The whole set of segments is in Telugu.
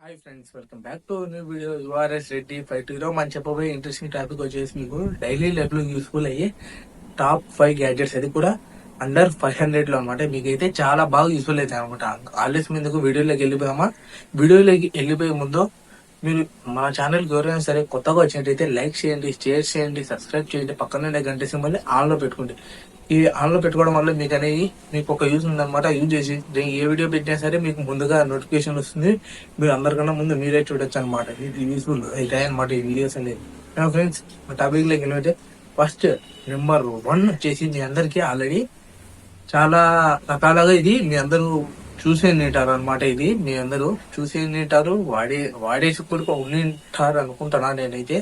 Hi friends, welcome back to new video. URS Reddy 52 మనం చెప్పబోయే ఇంట్రెస్టింగ్ టాపిక్ వచ్చేసి మీకు డైలీ లైఫ్ లో యూస్ఫుల్ అయ్యే టాప్ 5 గ్యాడ్జెట్స్. అది కూడా అండర్ 500 లో అనమాట. మీకైతే చాలా బాగా యూస్ఫుల్ అవుతాయి అనమాట. ఆల్రెడీ ముందుకు వీడియోలోకి వెళ్ళిపోయామా? వీడియోలోకి వెళ్ళిపోయే ముందు మీరు మా ఛానల్ ఎవరైనా సరే కొత్తగా వచ్చినట్టయితే లైక్ చేయండి, షేర్ చేయండి, సబ్స్క్రైబ్ చేయండి, పక్కన గంట సింబల్ ఆన్ లో పెట్టుకోండి. ఈ ఆన్ లో పెట్టుకోవడం వల్ల మీకు అనేది మీకు ఒక యూజ్ ఉందన్నమాట. యూజ్ చేసి ఏ వీడియో పెట్టినా సరే మీకు ముందుగా నోటిఫికేషన్ వస్తుంది. మీరు అందరికన్నా ముందు మీరే చూడొచ్చు అనమాట. ఇది యూస్ఫుల్ అవుతాయి అనమాట ఈ వీడియోస్ అనేది. ఫ్రెండ్స్, టాపిక్ లోకి వెళ్ళిపోతే ఫస్ట్ నెంబర్ 1 వచ్చేసి మీ అందరికి ఆల్రెడీ చాలా రకాలుగా ఇది మీ అందరూ చూసే నింటారు అనమాట. ఇది మీ అందరూ చూసే నింటారు, వాడేసి కూడా ఉండింటారు అనుకుంటున్నా నేనైతే.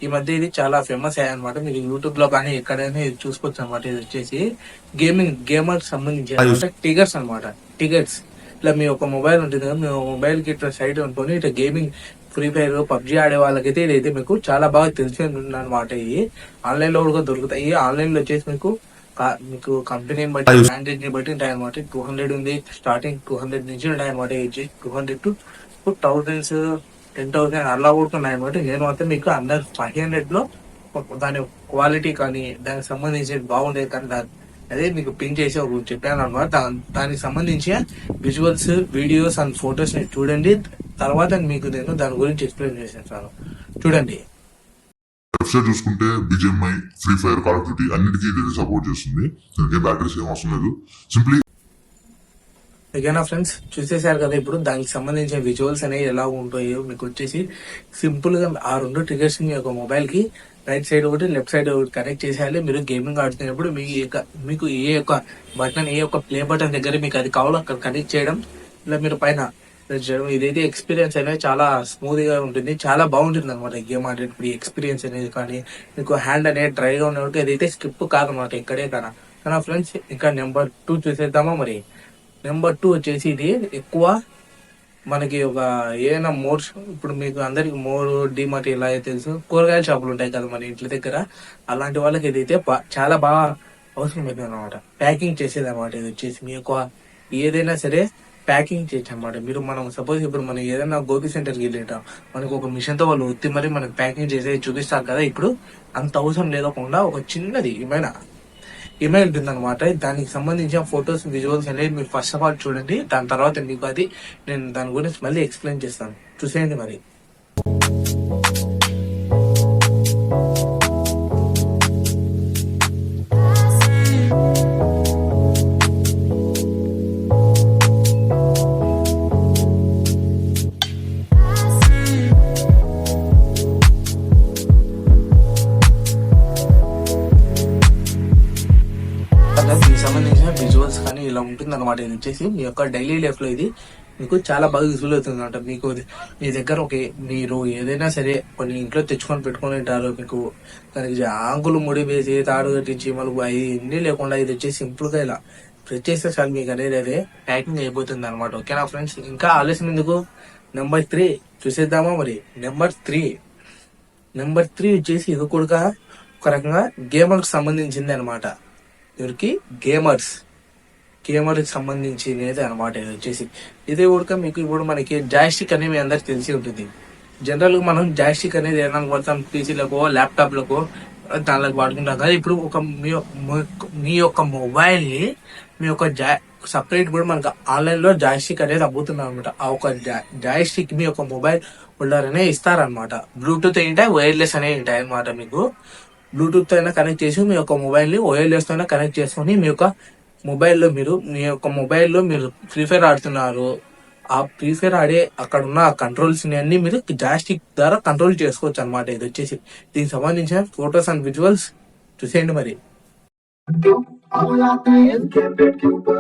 ఈ మధ్య ఇది చాలా ఫేమస్ అయ్యాయన్నమాట. మీరు యూట్యూబ్ లో కానీ ఎక్కడైనా ఇది చూసుకోవచ్చు అనమాట. ఇది వచ్చేసి గేమర్ సంబంధించి టిగర్స్ అనమాట. టిగర్స్ ఇట్లా మీ ఒక మొబైల్ ఉంటుంది కదా, మీ మొబైల్ కి ఇట్లా సైడ్ అనుకొని ఇట్లా గేమింగ్ ఫ్రీ ఫైర్ పబ్జీ ఆడే వాళ్ళకైతే ఇదైతే మీకు చాలా బాగా తెలిసి ఉంటుంది అనమాట. ఇది ఆన్లైన్ లో కూడా దొరుకుతాయి. ఆన్లైన్ లో వచ్చేసి మీకు కంపెనీని బట్టి బ్రాండెడ్ ని బట్టి ఉంటాయి అనమాట. 200 ఉంది స్టార్టింగ్, 200 నుంచి ఉంటాయి అనమాట. 200 to 1000s 10,000 అలా కూడా ఉన్నాయి అనమాట. నేను మాత్రం మీకు అండర్ 500 లో దాని క్వాలిటీ కానీ దానికి సంబంధించి బాగుండేది కానీ అదే మీకు పిన్ చేసి ఒక చెప్పాను అనమాట. దానికి సంబంధించి విజువల్స్, వీడియోస్ అండ్ ఫొటోస్ ని చూడండి. తర్వాత మీకు నేను దాని గురించి ఎక్స్ప్లెయిన్ చేసేస్తాను. చూడండి. వెబ్సైట్ చూసుకుంటే BGMI, free fire, call of duty అన్నిటికీ ఇది సపోర్ట్ చేస్తుంది. దీనికి బ్యాటరీస్ ఏం అవసరం లేదు. సింప్లీ ఓకేనా ఫ్రెండ్స్, చూసేసారు కదా. ఇప్పుడు దానికి సంబంధించిన విజువల్స్ అనేవి ఎలా ఉంటాయో మీకు వచ్చేసి సింపుల్ గా ఆ 2 ట్రిగర్స్ మీ యొక్క మొబైల్ కి రైట్ సైడ్ ఒకటి, లెఫ్ట్ సైడ్ ఒకటి కనెక్ట్ చేసేయాలి. మీరు గేమింగ్ ఆడుతున్నప్పుడు మీకు ఏ యొక్క బటన్, ఏ యొక్క ప్లే బటన్ దగ్గర మీకు అది కావాలో అక్కడ కనెక్ట్ చేయడం, ఇలా మీరు పైన చేయడం. ఇదైతే ఎక్స్పీరియన్స్ అనేది చాలా స్మూత్ గా ఉంటుంది, చాలా బాగుంటుంది అనమాట. గేమ్ ఆడేటప్పుడు ఎక్స్పీరియన్స్ అనేది కానీ మీకు హ్యాండ్ అనేది డ్రైగా ఉన్నట్టు ఇదైతే స్కిప్ కాదనమాట ఎక్కడే కానీ ఫ్రెండ్స్. ఇంకా నెంబర్ 2 చూసేద్దామా మరి. నెంబర్ 2 వచ్చేసి ఇది ఎక్కువ మనకి ఒక ఏదైనా ఇప్పుడు మీకు అందరికి డిమార్ట్ ఇలా తెలుసు, కూరగాయల షాపులు ఉంటాయి కదా మన ఇంటి దగ్గర. అలాంటి వాళ్ళకి ఇదైతే చాలా బాగా అవసరం అవుతుంది అనమాట. ప్యాకింగ్ చేసేది అనమాట. ఇది వచ్చేసి మీ యొక్క ఏదైనా సరే ప్యాకింగ్ చేయొచ్చు అనమాట. మనం సపోజ్ ఇప్పుడు మనం ఏదైనా గోపి సెంటర్కి వెళ్ళేటాం, మనకు ఒక మిషన్ తో వాళ్ళు ఒత్తి మరి మనకి ప్యాకింగ్ చేసేది చూపిస్తారు కదా. ఇప్పుడు అంత అవసరం లేకుండా ఒక చిన్నది ఇమెయిల్ ఉంటుంది అనమాట. దానికి సంబంధించిన ఫొటోస్, విజువల్స్ అనేది మీరు ఫస్ట్ ఆఫ్ ఆల్ చూడండి. దాని తర్వాత మీకు అది నేను దాని గురించి మళ్ళీ ఎక్స్ప్లెయిన్ చేస్తాను. చూసేయండి మరి. దీనికి సంబంధించిన విజువల్స్ కానీ ఇలా ఉంటుంది అనమాట. ఇది వచ్చేసి మీ యొక్క డైలీ లైఫ్ లో ఇది మీకు చాలా బాగా యూస్ఫుల్ అవుతుంది అనమాట. మీకు మీ దగ్గర మీరు ఏదైనా సరే కొన్ని ఇంట్లో తెచ్చుకొని పెట్టుకుని ఉంటారు. మీకు దానికి ఆంగులు ముడి వేసి తాడు కట్టించి మలుపు అవి ఎన్ని లేకుండా ఇది వచ్చేసి సింపుల్ గా ఇలా ప్రెస్ చేస్తే చాలు మీకు అనేది అదే ప్యాకింగ్ అయిపోతుంది అనమాట. ఓకేనా ఫ్రెండ్స్, ఇంకా ఆలస్యం ఎందుకు నెంబర్ 3 చూసేద్దామా మరి. నెంబర్ 3 వచ్చేసి ఇది కూడా ఒక రకంగా గేమర్ కి సంబంధించింది అనమాట. ఎవరికి? గేమర్స్ కి సంబంధించినది అనమాట. ఇది వచ్చేసి ఇదే కూడా మీకు ఇప్పుడు మనకి జాయిస్టిక్ అనేది మీ అందరికి తెలిసి ఉంటుంది. జనరల్ గా మనం జాయిస్టిక్ అనేది ఏదైనా వాడతాం, పీసీలకో ల్యాప్టాప్లకో దానిలోకి వాడుకుంటాం కదా. ఇప్పుడు మీ యొక్క మొబైల్ ని మీ యొక్క సపరేట్ కూడా మనకు ఆన్లైన్ లో జాయిస్టిక్ అనేది అమ్ముతున్నాం అనమాట. ఆ ఒక జాయిస్టిక్ మీ యొక్క మొబైల్ హోల్డర్ అనే ఇస్తారనమాట. బ్లూటూత్ ఏంటాయి, వైర్లెస్ అనేవి ఉంటాయి అనమాట. మీకు బ్లూటూత్ అయినా కనెక్ట్ చేసి మీ యొక్క మొబైల్ ని వైర్లెస్ తో అయినా కనెక్ట్ చేసుకుని మీ యొక్క మొబైల్లో మీరు ఫ్రీ ఫైర్ ఆడుతున్నారు. ఆ ఫ్రీ ఫైర్ ఆడే అక్కడ ఉన్న కంట్రోల్స్ అన్ని మీరు జాయిస్టిక్ ద్వారా కంట్రోల్ చేసుకోవచ్చు అనమాట. ఇది వచ్చేసి దీనికి సంబంధించిన ఫొటోస్ అండ్ విజువల్స్ చూసేయండి మరి. और आते हैं इस गेम बेड के ऊपर।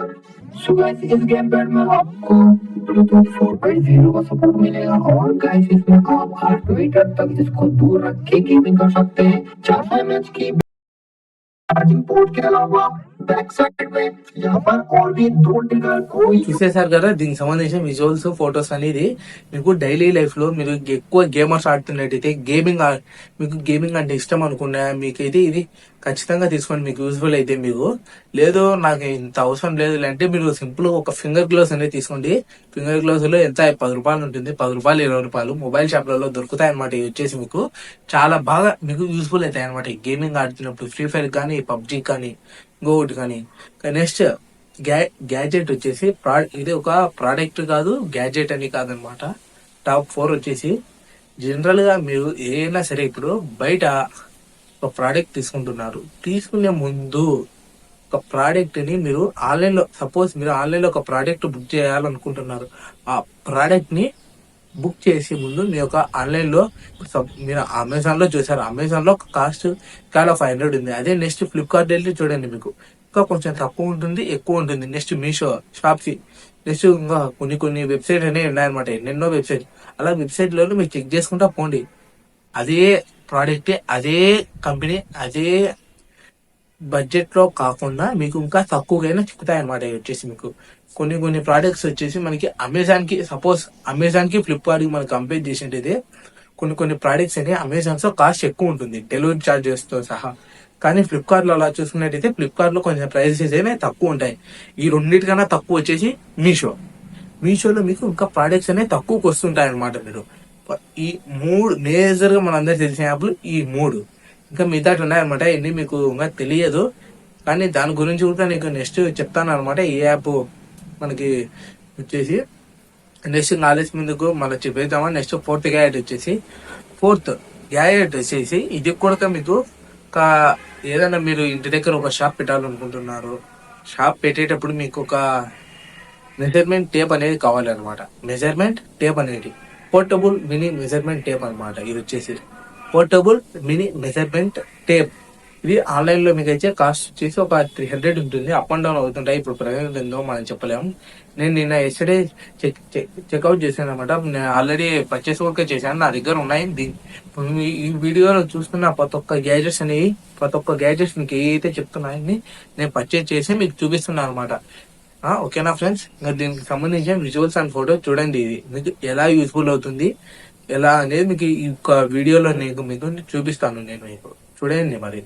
सो गाइस इस गेम बेड में आपको ब्लूटूथ 4.0 का सपोर्ट मिलेगा और गाइस इसमें आप 8 मीटर तक इसको दूर रख के गेमिंग कर सकते हैं। 400 mAh की चार्जिंग पोर्ट के अलावा backside में यहाँ पर और भी 2 ट्रिगर कोई చూసేశారు కదా దీనికి సంబంధించిన విజువల్స్ ఫొటోస్ అనేది మీకు డైలీ లైఫ్ లో మీరు ఎక్కువ గేమర్స్ ఆడుతున్నట్టయితే మీకు గేమింగ్ అంటే ఇష్టం అనుకున్నా మీకైతే ఇది ఖచ్చితంగా తీసుకోండి, మీకు యూస్ఫుల్ అయితే. మీకు లేదు నాకు ఇంత అవసరం లేదు అంటే మీరు సింపుల్ ఒక ఫింగర్ గ్లోవ్స్ అనేది తీసుకోండి. ఫింగర్ గ్లోవ్స్ లో ఎంత 10 రూపాయలు ఉంటుంది, 10 రూపాయలు 20 రూపాయలు మొబైల్ షాప్లలో దొరుకుతాయి అనమాట. ఇది వచ్చేసి మీకు చాలా బాగా మీకు యూస్ఫుల్ అవుతాయి అనమాట. గేమింగ్ ఆడుతున్నప్పుడు ఫ్రీ ఫైర్ కానీ పబ్జి కానీ ఇంకొకటి కానీ. నెక్స్ట్ గ్యాడ్జెట్ వచ్చేసి ఇది ఒక ప్రోడక్ట్ కాదు, గ్యాడ్జెట్ అని కాదనమాట. టాప్ 4 వచ్చేసి జనరల్ గా మీరు ఏదైనా సరే ఇప్పుడు బయట ఒక ప్రోడక్ట్ తీసుకుంటున్నారు, తీసుకునే ముందు ఒక ప్రోడక్ట్ ని మీరు ఆన్లైన్ లో సపోజ్ మీరు ఆన్లైన్ లో ఒక ప్రోడక్ట్ బుక్ చేయాలనుకుంటున్నారు, ఆ ప్రోడక్ట్ ని బుక్ చేసే ముందు మీ యొక్క ఆన్లైన్ లో మీరు అమెజాన్ లో చూసారు, అమెజాన్ లో కాస్ట్ చాలా 500 ఉంది. అదే నెక్స్ట్ ఫ్లిప్కార్ట్ వెళ్ళి చూడండి, మీకు ఇంకా కొంచెం తక్కువ ఉంటుంది, ఎక్కువ ఉంటుంది. నెక్స్ట్ మీషో, షాప్సీ, నెక్స్ట్ ఇంకా కొన్ని వెబ్సైట్ అనేవి ఉన్నాయన్నమాట, ఎన్నెన్నో వెబ్సైట్. అలా వెబ్సైట్ లో మీరు చెక్ చేసుకుంటా పోండి. అదే ప్రోడక్ట్, అదే కంపెనీ, అదే బడ్జెట్ లో కాకుండా మీకు ఇంకా తక్కువగా చిక్కుతాయి అనమాట. వచ్చేసి మీకు కొన్ని ప్రోడక్ట్స్ వచ్చేసి మనకి అమెజాన్ కి, సపోజ్ అమెజాన్ కి ఫ్లిప్కార్ట్ కి మనం కంపేర్ చేసినట్టయితే కొన్ని ప్రోడక్ట్స్ అనేవి అమెజాన్ లో కాస్ట్ ఎక్కువ ఉంటుంది డెలివరీ చార్జెస్ తో సహా. కానీ ఫ్లిప్కార్ట్ లో అలా చూసుకున్నట్టయితే ఫ్లిప్కార్ట్ లో కొంచెం ప్రైసెస్ అనేవి తక్కువ ఉంటాయి. ఈ రెండింటికన్నా తక్కువ వచ్చేసి మీషోలో మీకు ఇంకా ప్రోడక్ట్స్ అనేవి తక్కువకి వస్తుంటాయి అనమాట. మీరు ఈ 3 మేజర్ గా మనందరికి తెలిసిన యాప్లు ఈ 3, ఇంకా మిగతా ఉన్నాయన్నమాట. ఇన్ని మీకు ఇంకా తెలియదు, కానీ దాని గురించి కూడా నీకు నెక్స్ట్ చెప్తాను అనమాట. ఈ యాప్ మనకి వచ్చేసి నెక్స్ట్ నాలెడ్జ్ ముందుకు మనం చెప్పేద్దామా. నెక్స్ట్ 4th గ్యాజెట్ వచ్చేసి ఇది కూడా మీకు ఏదైనా మీరు ఇంటి దగ్గర ఒక షాప్ పెట్టాలనుకుంటున్నారు, షాప్ పెట్టేటప్పుడు మీకు ఒక మెజర్మెంట్ టేప్ అనేది కావాలన్నమాట. మెజర్మెంట్ టేప్ అనేది పోర్టబుల్ మినీ మెజర్మెంట్ టేప్ అనమాట. ఇది వచ్చేసి పోర్టబుల్ మినీ మెజర్మెంట్ టేప్. ఇది ఆన్లైన్ లో మీకు అయితే కాస్ట్ వచ్చేసి ఒక 300 ఉంటుంది. అప్ అండ్ డౌన్ అవుతుంటాయి, ఇప్పుడు ప్రజెంట్ ఎంతో మనం చెప్పలేము. నేను నిన్న ఎస్టర్డే చెక్అవుట్ చేశాను అనమాట. నేను ఆల్రెడీ పర్చేస్ కూడా చేశాను, నా దగ్గర ఉన్నాయి. ఈ వీడియోలో చూస్తున్న ప్రతి ఒక్క గ్యాజెట్స్ అనేవి, ప్రతి ఒక్క గ్యాజెట్స్ మీకు ఏదైతే చెప్తున్నాయని నేను పర్చేస్ చేసి మీకు చూపిస్తున్నాను అనమాట. ఓకేనా ఫ్రెండ్స్, ఇంకా దీనికి సంబంధించిన విజువల్స్ అండ్ ఫోటో చూడండి. ఇది మీకు ఎలా యూస్ఫుల్ అవుతుంది ఎలా అనేది మీకు ఈ వీడియోలో మీకు చూపిస్తాను నేను. మీకు చూడండి మరి.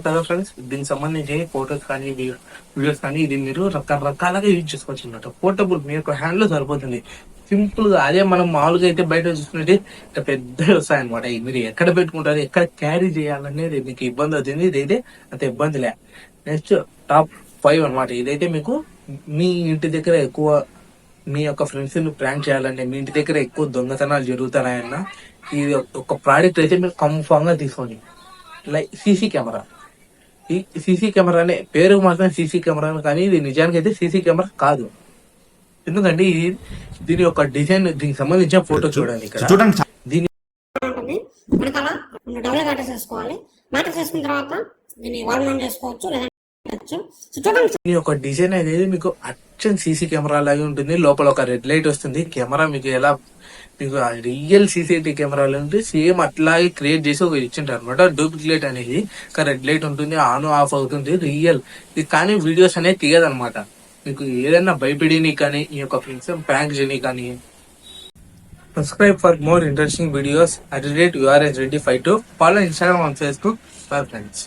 కదా ఫ్రెండ్స్, దీనికి సంబంధించి ఫోటోస్ కానీ వీడియోస్ కానీ ఇది మీరు రకరకాలుగా యూజ్ చేసుకోవచ్చు అనమాట. పోర్టబుల్ మీ యొక్క హ్యాండ్ లో సరిపోతుంది, సింపుల్ గా. అదే మనం మామూలుగా అయితే బయట చూసుకుంటే ఇట్లా పెద్దవి వస్తాయి అనమాట. మీరు ఎక్కడ పెట్టుకుంటారు, ఎక్కడ క్యారీ చేయాలనేది మీకు ఇబ్బంది అవుతుంది. ఇదైతే అంత ఇబ్బంది లే. నెక్స్ట్ టాప్ 5 అనమాట. ఇదైతే మీకు మీ ఇంటి దగ్గర ఎక్కువ మీ యొక్క ఫ్రెండ్స్ ని ప్రాంక్ చేయాలంటే, మీ ఇంటి దగ్గర ఎక్కువ దొంగతనాలు జరుగుతున్నాయన్న ఇది ఒక ప్రోడక్ట్ అయితే మీరు కన్ఫామ్ గా తీసుకోండి. Like CC camera. ఈ సీసీ కెమెరా అనే పేరు మాత్రం సీసీ కెమెరా, కానీ ఇది నిజానికి అయితే సీసీ కెమెరా కాదు. ఎందుకంటే దీని యొక్క డిజైన్, దీనికి సంబంధించిన ఫోటో చూడండి ఇక్కడ. దీని దీని యొక్క డిజైన్ అనేది మీకు అచ్చం సీసీ కెమెరా లాగే ఉంటుంది. లోపల ఒక రెడ్ లైట్ వస్తుంది. కెమెరా మీకు ఎలా మీకు రియల్ సీసీటీవీ కెమెరాలు ఉంటే సేమ్ అట్లాగే క్రియేట్ చేసి ఒక ఇచ్చింటారు అనమాట. డూప్లికేట్ అనేది రెడ్ లైట్ ఉంటుంది, ఆన్ ఆఫ్ అవుతుంది, రియల్. ఇది కానీ వీడియోస్ అనేది తీయదనమాట. మీకు ఏదైనా భయపడిని కానీ ఈ యొక్క ఫ్రెండ్స్ ప్రాంక్ చేయని కానీ. Subscribe for more interesting videos. @URSReady52. Follow Instagram and Facebook. Bye friends.